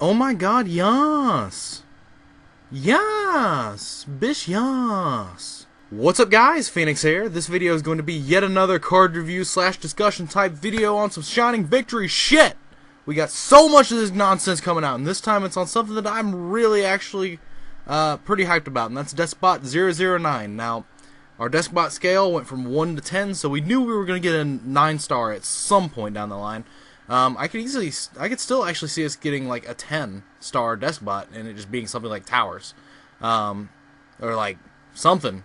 Oh my god, yes! Yes! Bish, yes! What's up guys, Phoenix here. This video is going to be yet another card review / discussion type video on some Shining Victory shit! We got so much of this nonsense coming out, and this time it's on something that I'm really actually pretty hyped about, and that's Deskbot 009. Now, our Deskbot scale went from 1 to 10, so we knew we were going to get a 9-star at some point down the line. I could still actually see us getting like a 10-star Deskbot, and it just being something like Towers, or like something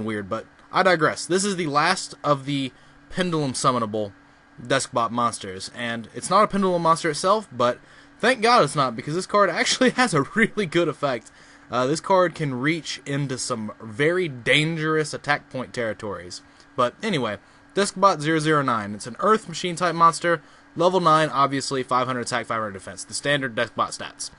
weird. But I digress. This is the last of the Pendulum summonable Deskbot monsters, and it's not a Pendulum monster itself, but thank God it's not, because this card actually has a really good effect. This card can reach into some very dangerous attack point territories. But anyway, Deskbot 009. It's an Earth Machine type monster. Level 9, obviously, 500 attack, 500 defense. The standard Deskbot stats.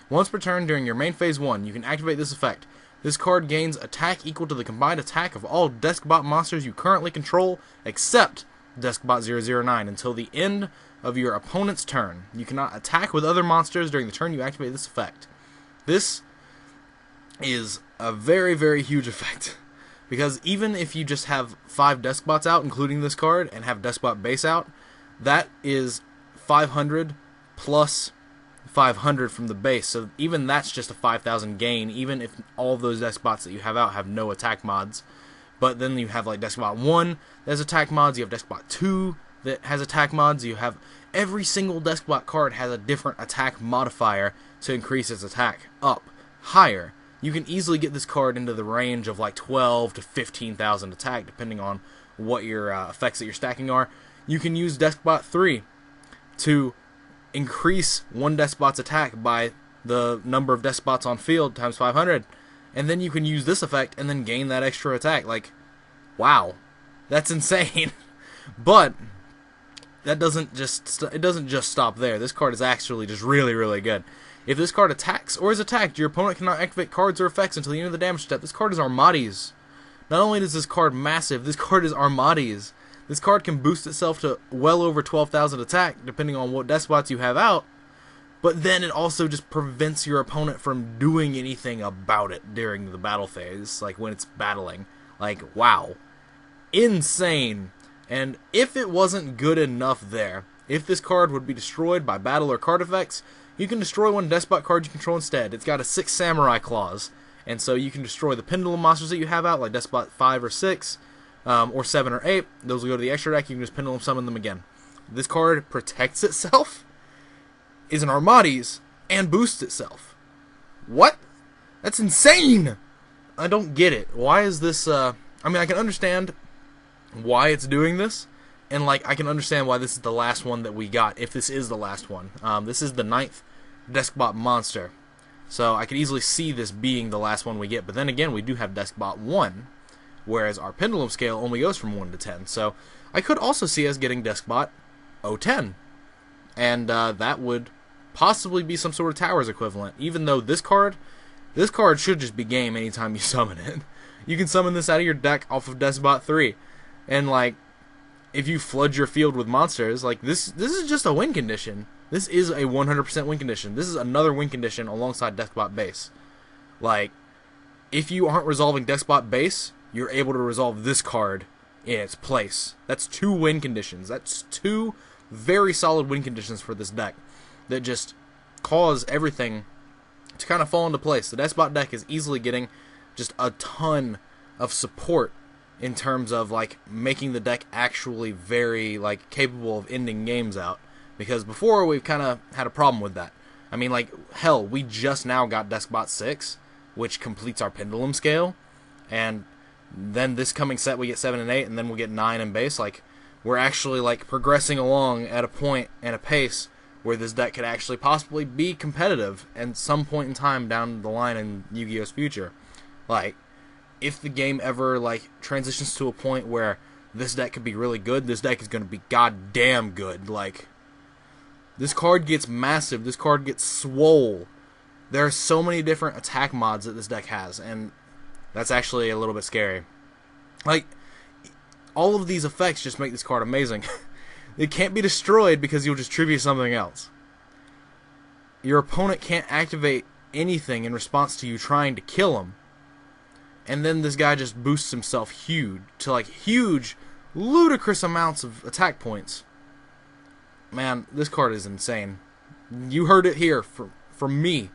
Once per turn during your main phase 1, you can activate this effect. This card gains attack equal to the combined attack of all Deskbot monsters you currently control, except Deskbot 009, until the end of your opponent's turn. You cannot attack with other monsters during the turn you activate this effect. This is a very, very huge effect. Because even if you just have 5 Deskbots out, including this card, and have Deskbot base out, that is 500 plus 500 from the base. So even that's just a 5,000 gain, even if all of those Deskbots that you have out have no attack mods. But then you have like Deskbot 1 that has attack mods, you have Deskbot 2 that has attack mods, you have every single Deskbot card has a different attack modifier to increase its attack up higher. You can easily get this card into the range of like 12 to 15,000 attack, depending on what your effects that you're stacking are. You can use Deskbot 3 to increase one Deskbot's attack by the number of Deskbots on field times 500, and then you can use this effect and then gain that extra attack. Like, wow, that's insane. But that doesn't just stop there. This card is actually just really, really good. If this card attacks or is attacked, your opponent cannot activate cards or effects until the end of the damage step. This card is Armades. Not only is this card massive, this card is Armades. This card can boost itself to well over 12,000 attack, depending on what Deskbots you have out, but then it also just prevents your opponent from doing anything about it during the battle phase, like when it's battling. Like, wow. Insane. And if it wasn't good enough there, if this card would be destroyed by battle or card effects, you can destroy one Deskbot card you control instead. It's got a 6 Samurai clause, and so you can destroy the Pendulum monsters that you have out, like Deskbot 5 or 6, or 7 or 8. Those will go to the extra deck. You can just Pendulum summon them again. This card protects itself, is an Armades, and boosts itself. What? That's insane! I don't get it. Why is this, I mean, I can understand why it's doing this, and, like, I can understand why this is the last one that we got, if this is the last one. This is the 9th Deskbot monster, so I could easily see this being the last one we get, but then again, we do have Deskbot 1, whereas our Pendulum scale only goes from 1 to 10. So I could also see us getting Deskbot 010. And that would possibly be some sort of Towers equivalent, even though this card should just be game anytime you summon it. You can summon this out of your deck off of Deskbot 3. And, like, if you flood your field with monsters, like, this is just a win condition. This is a 100% win condition. This is another win condition alongside Deskbot base. Like, if you aren't resolving Deskbot base, you're able to resolve this card in its place. That's 2 win conditions. That's 2 very solid win conditions for this deck that just cause everything to kind of fall into place. The Deskbot deck is easily getting just a ton of support in terms of, like, making the deck actually very, like, capable of ending games out. Because before, we've kind of had a problem with that. I mean, like, hell, we just now got Deskbot 6, which completes our Pendulum scale, and then this coming set we get 7 and 8, and then we'll get 9 in base. Like, we're actually, like, progressing along at a point and a pace where this deck could actually possibly be competitive at some point in time down the line in Yu-Gi-Oh's future. Like, if the game ever, like, transitions to a point where this deck could be really good, this deck is going to be goddamn good. Like, this card gets massive, this card gets swole. There are so many different attack mods that this deck has, and that's actually a little bit scary. Like, all of these effects just make this card amazing. It can't be destroyed because you'll just tribute something else. your opponent can't activate anything in response to you trying to kill him. And then this guy just boosts himself huge, to like huge, ludicrous amounts of attack points. Man, this card is insane. You heard it here from me.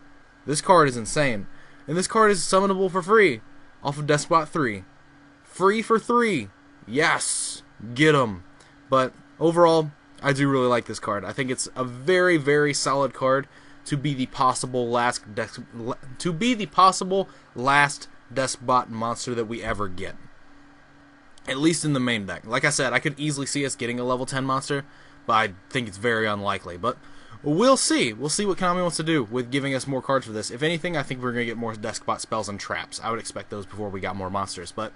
This card is insane. And this card is summonable for free off of Deskbot 3. Free for 3. Yes. Get 'em. But overall, I do really like this card. I think it's a very, very solid card to be the possible last Deskbot monster that we ever get. At least in the main deck. Like I said, I could easily see us getting a level 10 monster, but I think it's very unlikely. But we'll see. We'll see what Konami wants to do with giving us more cards for this. If anything, I think we're going to get more Deskbot spells and traps. I would expect those before we got more monsters, but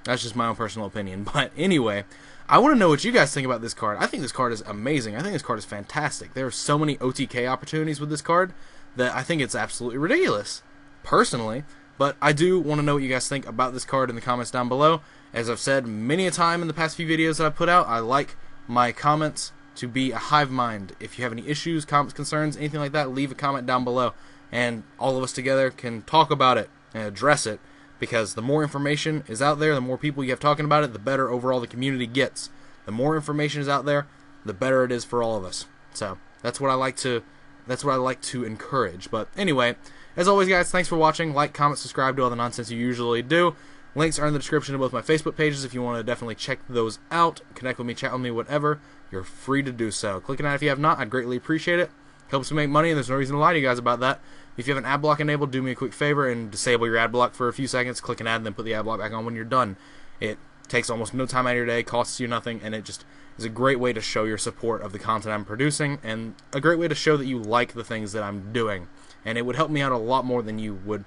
that's just my own personal opinion. But anyway, I want to know what you guys think about this card. I think this card is amazing. I think this card is fantastic. There are so many OTK opportunities with this card that I think it's absolutely ridiculous, personally. But I do want to know what you guys think about this card in the comments down below. As I've said many a time in the past few videos that I've put out, I like my comments to be a hive mind. If you have any issues, comments, concerns, anything like that, leave a comment down below. And all of us together can talk about it and address it. Because the more information is out there, the more people you have talking about it, the better overall the community gets. The more information is out there, the better it is for all of us. So that's what I like to encourage. But anyway, as always, guys, thanks for watching. Like, comment, subscribe, do all the nonsense you usually do. Links are in the description of both my Facebook pages if you want to definitely check those out. Connect with me, chat with me, whatever. You're free to do so. Click on that if you have not. I'd greatly appreciate it. Helps me make money, and there's no reason to lie to you guys about that. If you have an ad block enabled, do me a quick favor and disable your ad block for a few seconds. Click an ad and then put the ad block back on when you're done. It takes almost no time out of your day, costs you nothing, and it just is a great way to show your support of the content I'm producing, and a great way to show that you like the things that I'm doing. And it would help me out a lot more than you would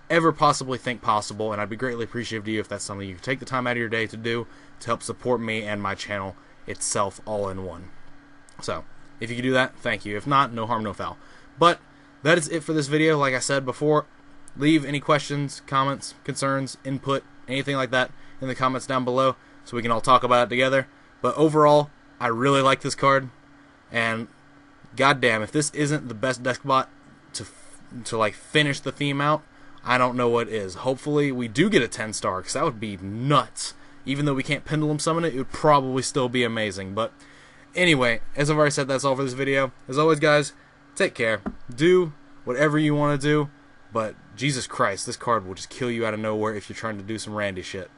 ever possibly think possible, and I'd be greatly appreciative to you if that's something you take the time out of your day to do to help support me and my channel itself all in one. So, if you can do that, thank you. If not, no harm, no foul. But that is it for this video. Like I said before, leave any questions, comments, concerns, input, anything like that in the comments down below so we can all talk about it together. But overall, I really like this card, and goddamn, if this isn't the best Deskbot to like finish the theme out, I don't know what is. Hopefully we do get a 10-star, because that would be nuts. Even though we can't pendulum summon it, it would probably still be amazing. But anyway, as I've already said, that's all for this video. As always, guys, take care. Do whatever you want to do, but Jesus Christ, this card will just kill you out of nowhere if you're trying to do some Randy shit.